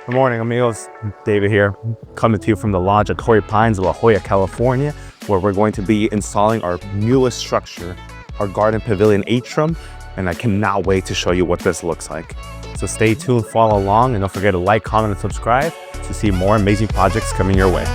Good morning, amigos. David here, coming to you from the lodge at Torrey Pines, La Jolla, California, where we're going to be installing our newest structure, our Garden Pavilion Atrium, and I cannot wait to show you what this looks like. So stay tuned, follow along, and don't forget to like, comment, and subscribe to see more amazing projects coming your way.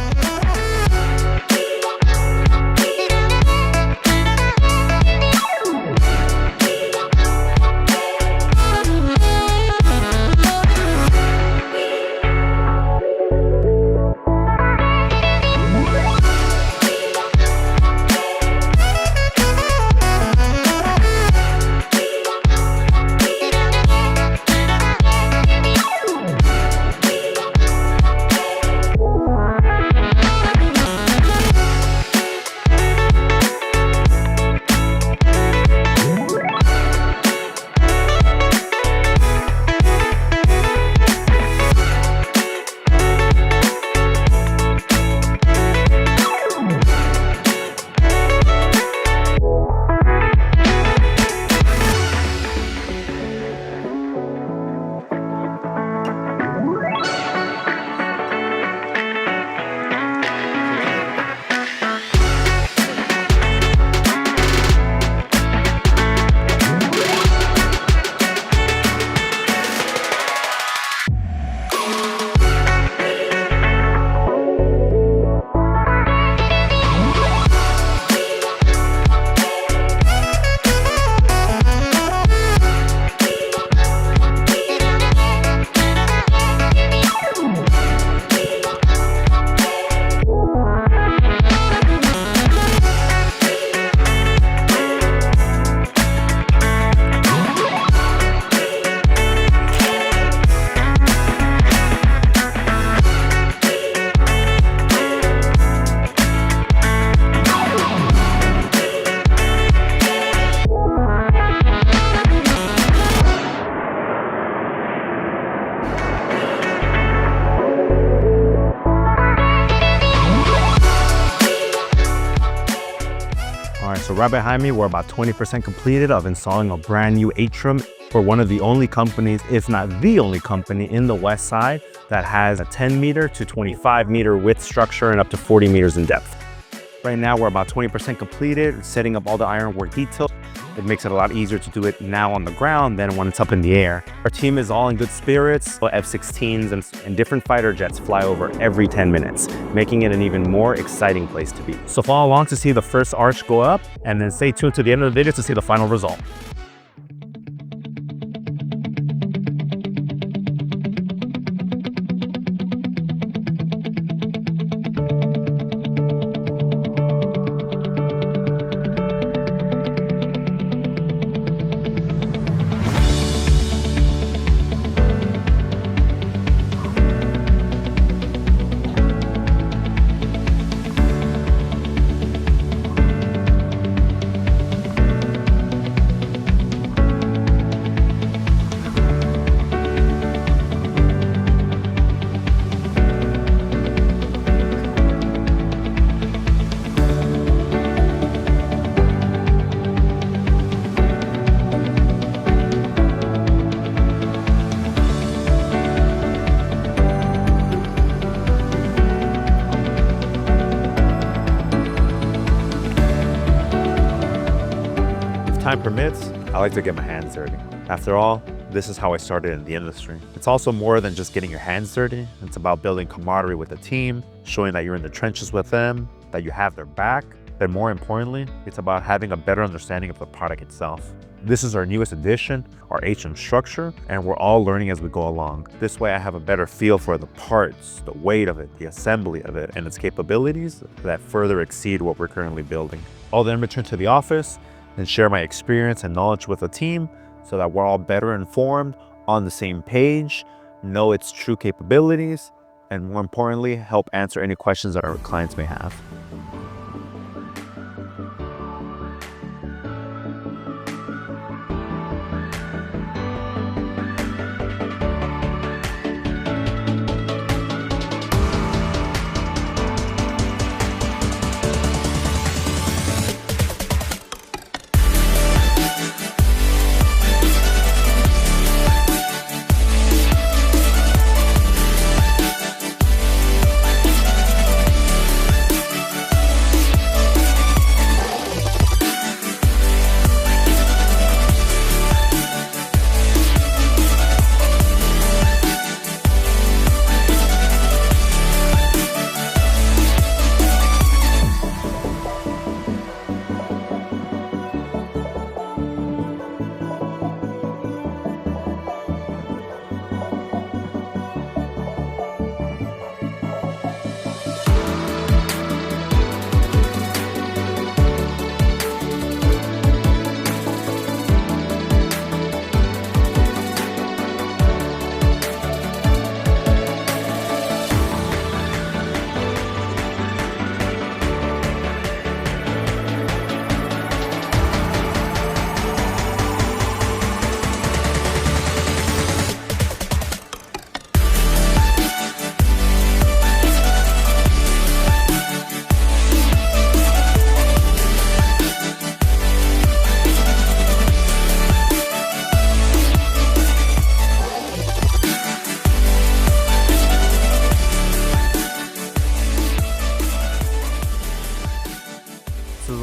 So right behind me, we're about 20% completed of installing a brand new atrium for one of the only companies, if not the only company in the West Side that has a 10 meter to 25 meter width structure and up to 40 meters in depth. Right now, we're about 20% completed, setting up all the ironwork details. It makes it a lot easier to do it now on the ground than when it's up in the air. Our team is all in good spirits. F-16s and different fighter jets fly over every 10 minutes, making it an even more exciting place to be. So follow along to see the first arch go up, and then stay tuned to the end of the video to see the final result. Time permits, I like to get my hands dirty. After all, this is how I started in the industry. It's also more than just getting your hands dirty. It's about building camaraderie with the team, showing that you're in the trenches with them, that you have their back. And more importantly, it's about having a better understanding of the product itself. This is our newest addition, our atrium structure, and we're all learning as we go along. This way I have a better feel for the parts, the weight of it, the assembly of it, and its capabilities that further exceed what we're currently building. I'll then return to the office and share my experience and knowledge with the team so that we're all better informed, on the same page, know its true capabilities, and more importantly, help answer any questions that our clients may have.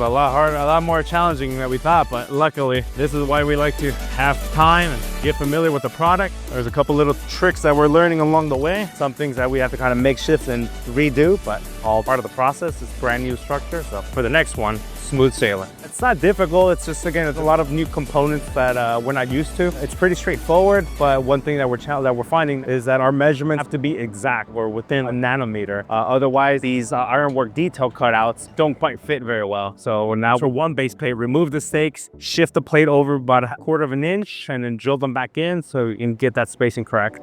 a lot harder, a lot more challenging than we thought, but luckily this is why we like to have time and get familiar with the product. There's a couple little tricks that we're learning along the way, some things that we have to kind of make shifts and redo, but all part of the process. It's brand new structure. So for the next one, smooth sailing. It's not difficult, it's just, again, it's a lot of new components that we're not used to. It's pretty straightforward, but one thing that we're finding is that our measurements have to be exact. We're within a nanometer. Otherwise, these ironwork detail cutouts don't quite fit very well. So now for one base plate, remove the stakes, shift the plate over about a 1/4 of an inch, and then drill them back in so you can get that spacing correct.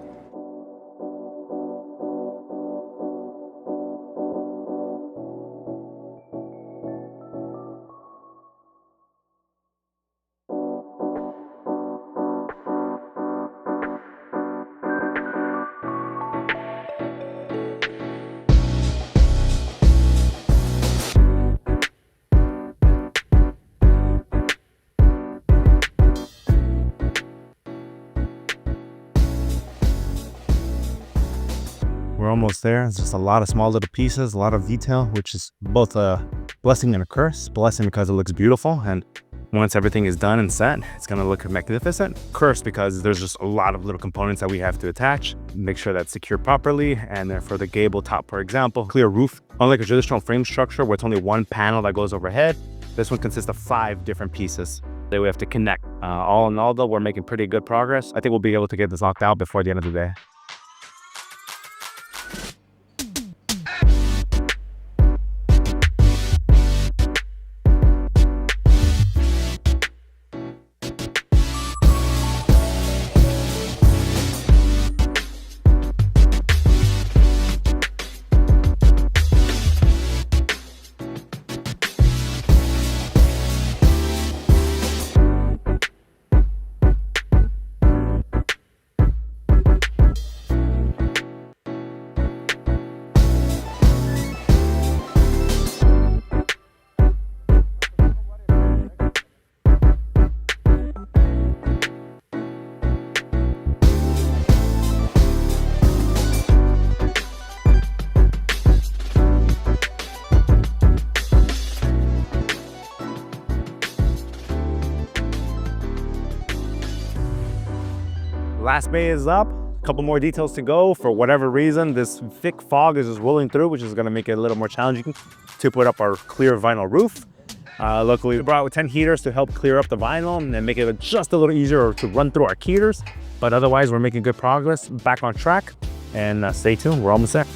We're almost there. It's just a lot of small little pieces, a lot of detail, which is both a blessing and a curse. Blessing because it looks beautiful, and once everything is done and set, it's gonna look magnificent. Curse because there's just a lot of little components that we have to attach, make sure that's secured properly. And then for the gable top, for example, clear roof. Unlike a traditional frame structure where it's only one panel that goes overhead, this one consists of 5 different pieces that we have to connect. All in all though, we're making pretty good progress. I think we'll be able to get this knocked out before the end of the day. Last bay is up, a couple more details to go. For whatever reason, this thick fog is just rolling through, which is gonna make it a little more challenging to put up our clear vinyl roof. Luckily, we brought 10 heaters to help clear up the vinyl and make it just a little easier to run through our heaters. But otherwise, we're making good progress, back on track, and stay tuned, we're almost there.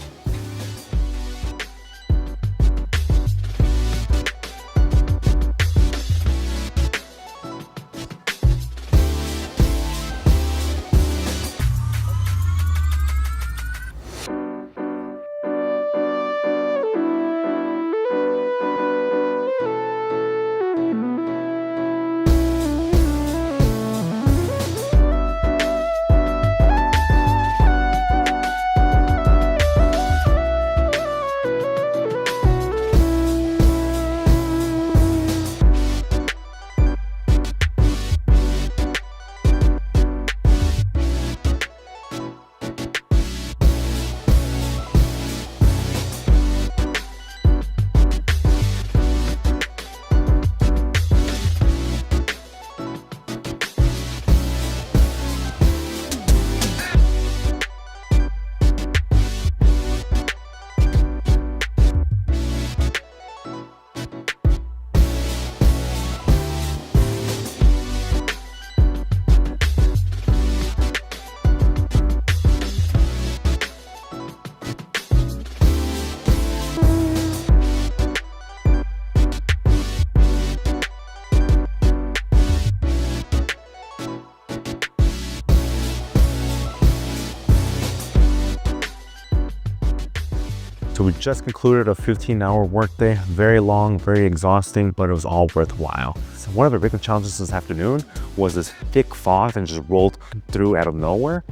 So we just concluded a 15-hour workday, very long, very exhausting, but it was all worthwhile. So one of the big challenges this afternoon was this thick fog that just rolled through out of nowhere,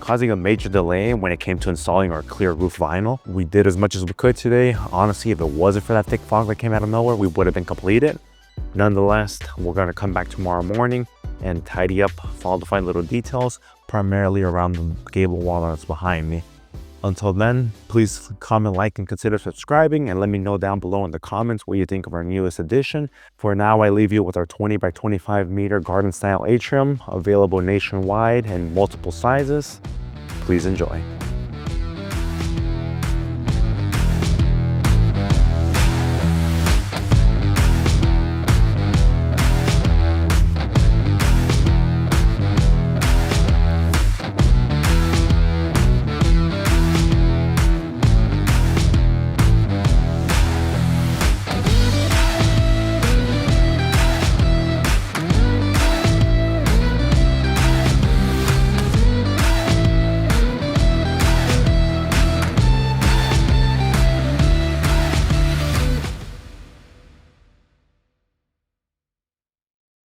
causing a major delay when it came to installing our clear roof vinyl. We did as much as we could today. Honestly, if it wasn't for that thick fog that came out of nowhere, we would have been completed. Nonetheless, we're gonna come back tomorrow morning and tidy up all the fine little details, primarily around the gable wall that's behind me. Until then, please comment, like, and consider subscribing, and let me know down below in the comments what you think of our newest addition. For now, I leave you with our 20 by 25 meter garden style atrium, available nationwide in multiple sizes. Please enjoy.